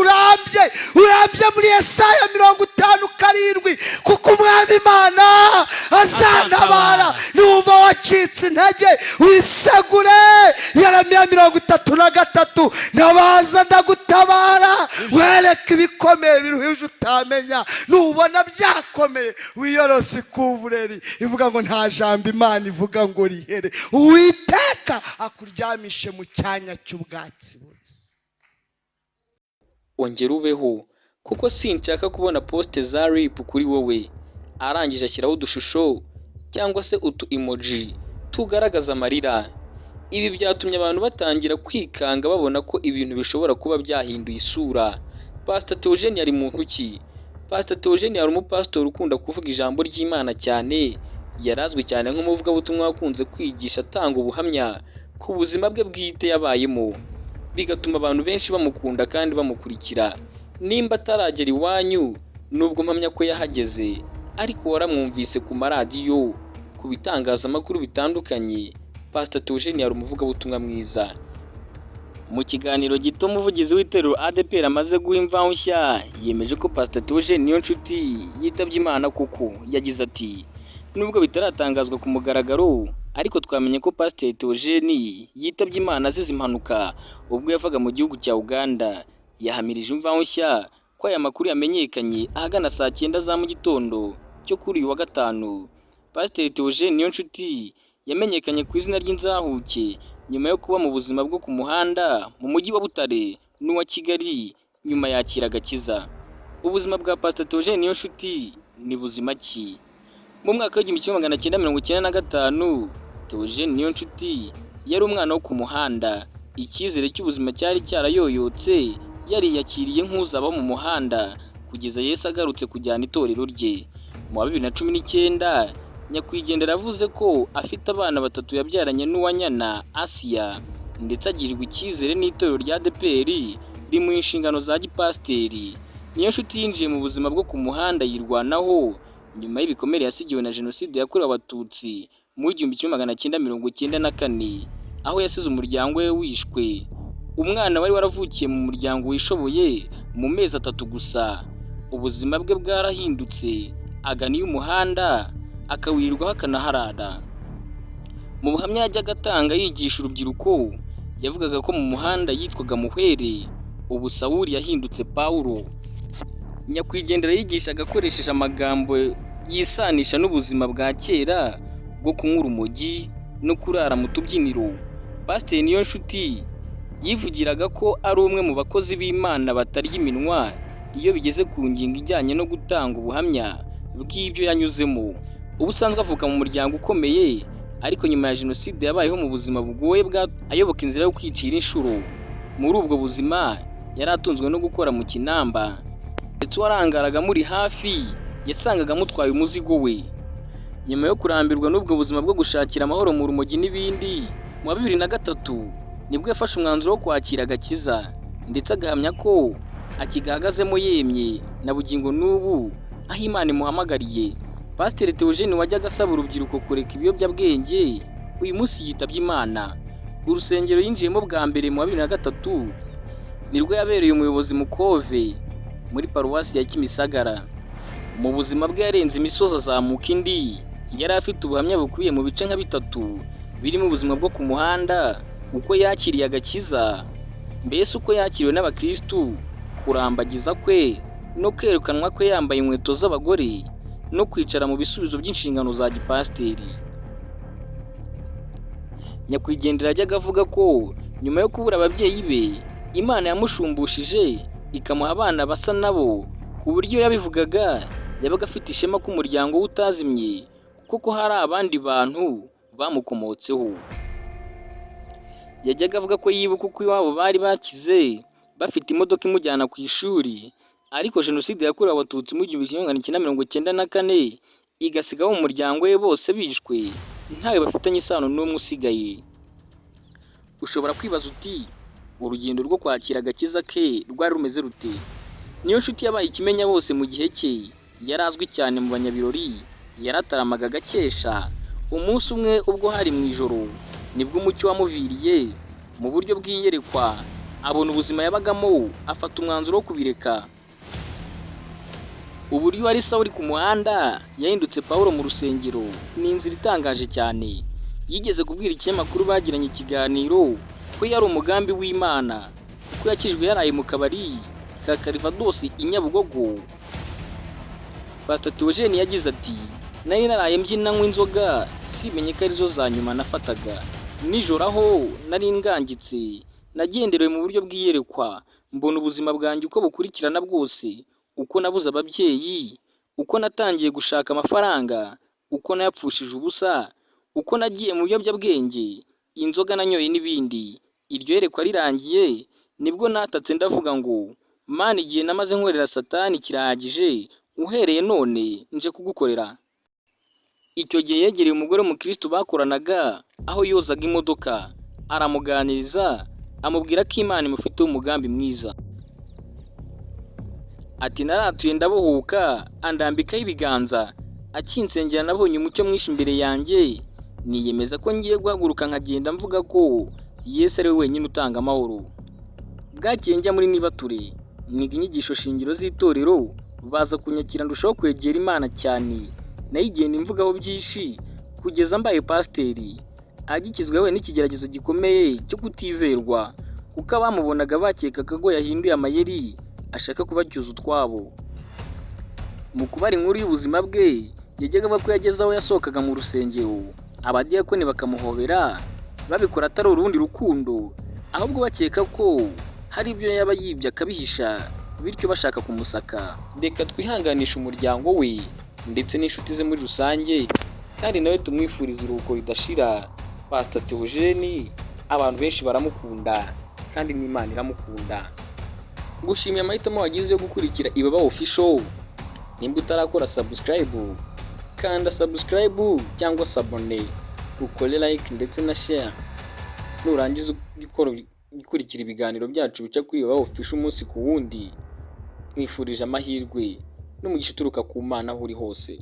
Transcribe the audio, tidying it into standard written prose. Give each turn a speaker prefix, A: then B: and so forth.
A: urambye muri Yesaya 57 kuko umwami Imana azantabara. Numva wacitse intege wisegure. Yeremiya 33 nabaza ndagutabara wereka ibikomeye biruhije utamenya. Nubona byakomeye wiyorose ikuvureri ivuga ngo nta jambo Imana ivuga ngo rihere. Uwiteka akuryamishe mu cyanya cy'ubwatsi bubisi.
B: Ongera ubeho kuko sinshaka kubona poste za RIP kuri wowe. Arangije ashyiraho udushusho cyangwa se utu emoji tugaragaza amarira. Ibi byatumye abantu batangira kwikanga babona ko ibintu bishobora kuba byahinduye isura. Pastor Theogene yari muntu ki? Pastor Theogene yari umupastor ukunda kuvuga ijambo ry'Imana cyane. Yarazwi cyane nk'umuvugabutumwa wakunze kwigisha atanga ubuhamya ku buzima bwe bwite yabayemo, bigatuma abantu benshi bamukunda kandi bamukurikira. Nimba ataragera iwanyu nubwo mpamya ko yahageze, ariko waramwumvise ku maradiyo, ku bitangazamakuru bitandukanye. Pastor Theogene yari umuvugabutumwa mwiza. Mu kiganiro gito umuvugizi w'itorero ADEPR amaze guha imvaho nshya, yemeje ko Pastor Theogene Niyonshuti yitabye Imana kuko yagize ati nubwo bitaratangazwa ku mugaragaro, ariko twamenye ko Pastor Theogene yitabye Imana azize impanuka ubwo yavaga mu gihugu cya Uganda. Yahamirije imvaho nshya ko aya makuru yamenyekanye ahagana saa 9 za mu gitondo cyo kuri uyu wa gatanu. Pastor Theogene Niyonshuti yamenyekanye ku izina ry'Inzahuke nyuma yo kuba mu buzima bwo ku muhanda mu mujyi wa Butare n'uwa Kigali, nyuma yakira agakiza. Ubuzima bwa Pastor Theogene Niyonshuti ni buzima ki? Mu mwaka w'1995 Theogene Niyonshuti yari umwana wo ku muhanda. Icyizere cy'ubuzima cyari cyarayoyotse, yari yakiriye nk'uzaba mu muhanda kugeza Yesu agarutse kujyana itorero rye. Mu 2019 nyakwigendera avuze ko afite abana 3 yabyaranye n'uwanyana Asia, ndetse agirirwa icyizere n'itorero rya ADEPR rimuha inshingano za gipasteri. Niyonshuti yinjiye mu buzima bwo ku muhanda yirwanaho nyuma y'ibikomere yasigiwe na jenoside yakorewe Abatutsi mu 1994, aho yasize umuryango we wishwe. Umwana wari waravukiye mu muryango wishoboye mu mezi 3 gusa. Ubuzima bwe bwarahindutse, aganiye umuhanda akawirirwaho akanaharara. Mu buhamya yajyaga atanga yigisha urubyiruko, yavugaga ko mu muhanda yitwaga Muhwere, ubu Sawuli yahindutse Pawulo. Nyakwigendera yigishaga akoresheje amagambo yisanisha n'ubuzima bwa kera bwo kunywa urumogi no kurara mu tubyiniro. Pastor Niyonshuti yivugiraga ko ari umwe mu bakozi b'Imana batarya iminwa iyo bigeze ku ngingo ijyanye no gutanga ubuhamya bw'ibyo yanyuzemo. Ubusanzwe avuka mu muryango ukomeye, ariko nyuma ya jenoside yabayeho mu buzima bugoye ayoboka inzira yo kwicira inshuro. Muri ubwo buzima yari atunzwe no gukora mu kinamba, ndetse warangaraga muri hafi yasangaga mutwaye umuzigo we. Nyuma yo kurambirwa n'ubwo buzima bwo gushakira amahoro mu rumogi n'ibindi, mu 2003 nibwo yafashe umwanzuro wo kwakira agakiza, ndetse agahamya ko akigahagazemo yemye na bugingo n'ubu aho Imana imuhamagariye. Pastor Theogene wajyaga asaba urubyiruko kureka ibiyobyabwenge, uyu munsi yitabye Imana. Urusengero yinjiyemo bwa mbere mu 2003 nirwo yabereye umuyobozi Mukove muri paruwasi ya Kimisagara. Mu buzima bwe yarenze imisozi azamuka indi. Yari afite ubuhamya bukubiye mu bice nka 3 birimo ubuzima bwo ku muhanda, uko yakiriye agakiza, mbese uko yakiriwe n'abakristu, kurambagiza kwe no kwerekanwa kwe yambaye inkweto z'abagore, no kwicara mu bisubizo by'inshingano za gipasteri. Nyakwigendera yajyaga avuga ko nyuma yo kubura ababyeyi be, Imana yamushumbushyije ikamuha abana basa nabo, ku buryo yabivugaga yabaga afite ishema ko umuryango we utazimye kuko hari abandi bantu bamukomotseho. Yajyaga avuga ko yibuka uko iwabo bari bakize, bafite imodoka imujyana ku ishuri, ariko jenoside yakorewe Abatutsi mu 1994 igasigaho mu muryango we bose bishwe, ntawe bafitanye isano n'umwe usigaye. Ushobora kwibaza uti urugendo rwo kwakira agakiza ke rwari rumeze rute? Niyo nshuti yabaye ikimenya bose mu gihe cye, yari azwi cyane mu banyabirori, yarataramaga agakesha. Umunsi umwe ubwo hari mu ijoro nibwo umucyo wamuviriye mu buryo bw'iyerekwa, abona ubuzima yabagamo afata umwanzuro wo kubireka. Uburyo wari Sawuli ku muhanda yahindutse Pawulo mu rusengero ni inzira itangaje cyane. Yigeze kubwira ikinyamakuru bagiranye ikiganiro ko yari umugambi w'Imana, kuko yakijwe yaraye mu kabari ka Calvados i Nyabugogo. Pastor Theogene yagize ati, nari naraye mbyina nywa inzoga simenye ko arizo za nyuma nafataga. Nijoro aho nari ngangitse nagenderewe mu buryo bw'iyerekwa, mbona ubuzima bwanjye uko bukurikirana bwose, uko nabuze ababyeyi, uko natangiye gushaka amafaranga, uko nayapfushije ubusa, uko nagiye mu biyobyabwenge, inzoga nanyoye n'ibindi. Iryo yerekwa rirangiye nibwo natatse ndavuga ngo, Mana, igihe namaze nkorera Satani kirahagije, uhereye none nje kugukorera. Icyo gihe yegereye umugore w'umukristo bakoranaga aho yozaga imodoka, aramuganiriza amubwira ko Imana imufiteho umugambi mwiza. Ati, naratuye ndabohoka, andambikaho ibiganza, akinsengera nabonye umucyo mwinshi imbere yanjye, niyemeza ko ngiye guhaguruka nkagenda mvuga ko Yesu ari we wenyine utanga amahoro. Bwakeye njya muri Nibature, niga inyigisho shingiro z'itorero, baza kunyakira ndushaho kwegera Imana cyane, nayigenda imvugaho byinshi kugeza mbaye pasiteri. Agikizwe we n'ikigeragezo gikomeye cyo kutizerwa, kuko abamubonaga bakekaga ko yahinduye amayeri ashaka kubacyuza utwabo. Mu kubara inkuru y'ubuzima bwe, yajyaga avuga ko yageze aho yasohokaga mu rusengero, abadiyakoni bakamuhobera, babikora atari urundi rukundo, ahubwo bakeka ko hari ibyo yaba yibye akabihisha, bityo bashaka kumusaka. Reka twihanganishe umuryango we ndetse n'inshuti ze muri rusange, kandi nawe tumwifuriza iruhuko ridashira. Pastor Theogene abantu benshi baramukunda kandi n'Imana iramukunda. Ngushimiye amahitamo wagize yo gukurikira Ibaba Official. Nimba utarakora subscribe, kanda subscribe cyangwa sabone, ukore like ndetse na share. Nurangiza gukurikira ibiganiro byacu bica kuri Ibaba Official umunsi ku wundi, mwifurije amahirwe n'umugisha uturuka ku Mana aho uri hose.